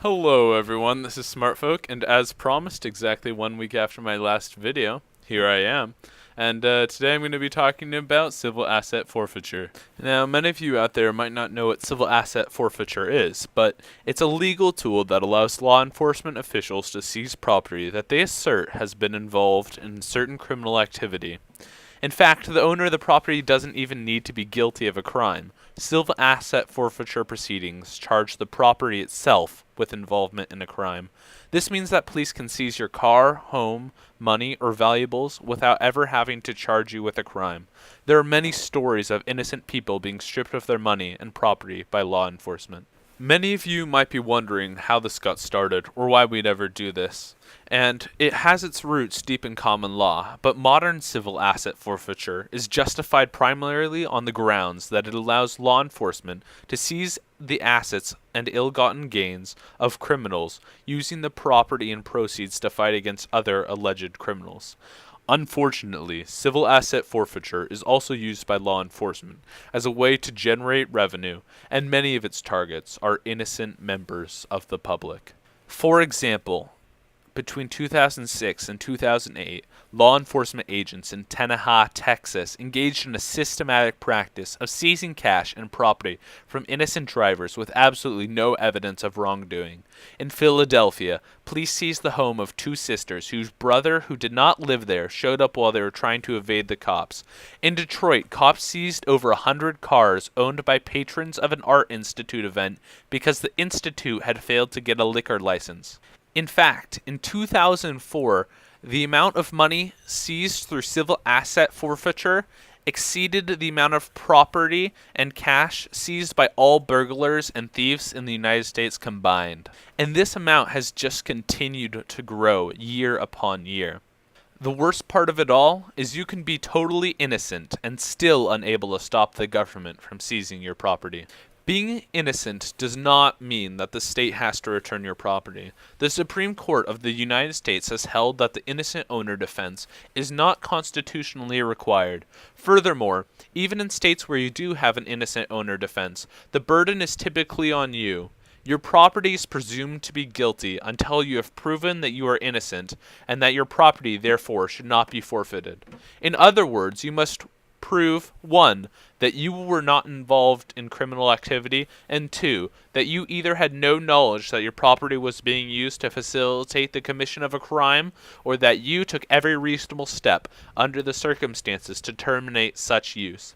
Hello everyone, this is Smartfolk, and as promised, exactly 1 week after my last video, here I am. And today I'm going to be talking about civil asset forfeiture. Now, many of you out there might not know what civil asset forfeiture is, but it's a legal tool that allows law enforcement officials to seize property that they assert has been involved in certain criminal activity. In fact, the owner of the property doesn't even need to be guilty of a crime. Civil asset forfeiture proceedings charge the property itself with involvement in a crime. This means that police can seize your car, home, money, or valuables without ever having to charge you with a crime. There are many stories of innocent people being stripped of their money and property by law enforcement. Many of you might be wondering how this got started or why we'd ever do this. And it has its roots deep in common law, but modern civil asset forfeiture is justified primarily on the grounds that it allows law enforcement to seize the assets and ill-gotten gains of criminals using the property and proceeds to fight against other alleged criminals. Unfortunately, civil asset forfeiture is also used by law enforcement as a way to generate revenue, and many of its targets are innocent members of the public. For example, between 2006 and 2008, law enforcement agents in Tenaha, Texas, engaged in a systematic practice of seizing cash and property from innocent drivers with absolutely no evidence of wrongdoing. In Philadelphia, police seized the home of two sisters whose brother, who did not live there, showed up while they were trying to evade the cops. In Detroit, cops seized over 100 cars owned by patrons of an art institute event because the institute had failed to get a liquor license. In fact, in 2004, the amount of money seized through civil asset forfeiture exceeded the amount of property and cash seized by all burglars and thieves in the United States combined. And this amount has just continued to grow year upon year. The worst part of it all is you can be totally innocent and still unable to stop the government from seizing your property. Being innocent does not mean that the state has to return your property. The Supreme Court of the United States has held that the innocent owner defense is not constitutionally required. Furthermore, even in states where you do have an innocent owner defense, the burden is typically on you. Your property is presumed to be guilty until you have proven that you are innocent, and that your property, therefore, should not be forfeited. In other words, you must prove 1. That you were not involved in criminal activity, and 2. That you either had no knowledge that your property was being used to facilitate the commission of a crime, or that you took every reasonable step under the circumstances to terminate such use.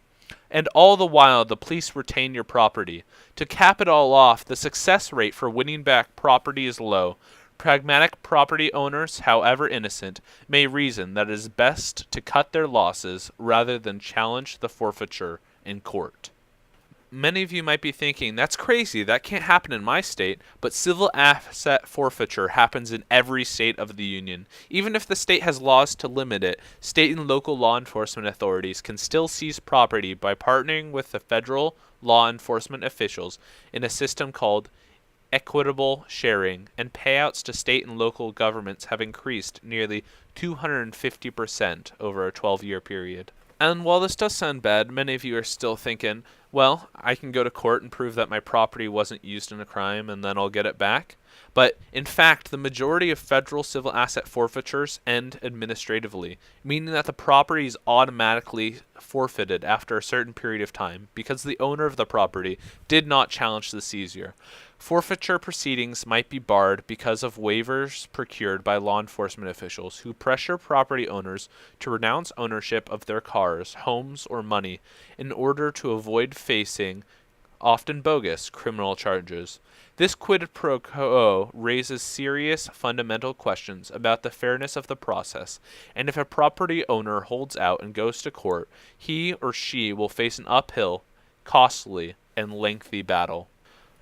And all the while the police retain your property. To cap it all off, the success rate for winning back property is low. Pragmatic property owners, however innocent, may reason that it is best to cut their losses rather than challenge the forfeiture in court. Many of you might be thinking, that's crazy, that can't happen in my state, but civil asset forfeiture happens in every state of the Union. Even if the state has laws to limit it, state and local law enforcement authorities can still seize property by partnering with the federal law enforcement officials in a system called equitable sharing, and payouts to state and local governments have increased nearly 250% over a 12-year period. And while this does sound bad, many of you are still thinking, well, I can go to court and prove that my property wasn't used in a crime and then I'll get it back. But in fact, the majority of federal civil asset forfeitures end administratively, meaning that the property is automatically forfeited after a certain period of time because the owner of the property did not challenge the seizure. Forfeiture proceedings might be barred because of waivers procured by law enforcement officials who pressure property owners to renounce ownership of their cars, homes, or money in order to avoid facing, often bogus, criminal charges. This quid pro quo raises serious fundamental questions about the fairness of the process, and if a property owner holds out and goes to court, he or she will face an uphill, costly, and lengthy battle.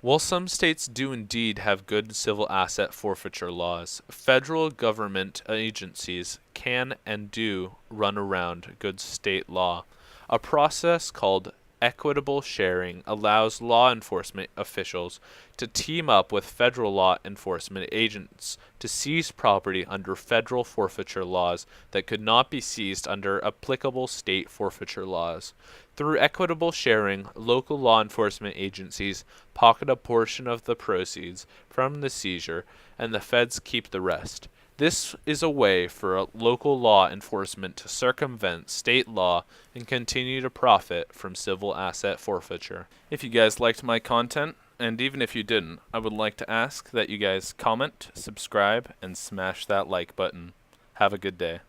While some states do indeed have good civil asset forfeiture laws, federal government agencies can and do run around good state law. A process called equitable sharing allows law enforcement officials to team up with federal law enforcement agents to seize property under federal forfeiture laws that could not be seized under applicable state forfeiture laws. Through equitable sharing, local law enforcement agencies pocket a portion of the proceeds from the seizure, and the feds keep the rest. This is a way for local law enforcement to circumvent state law and continue to profit from civil asset forfeiture. If you guys liked my content, and even if you didn't, I would like to ask that you guys comment, subscribe, and smash that like button. Have a good day.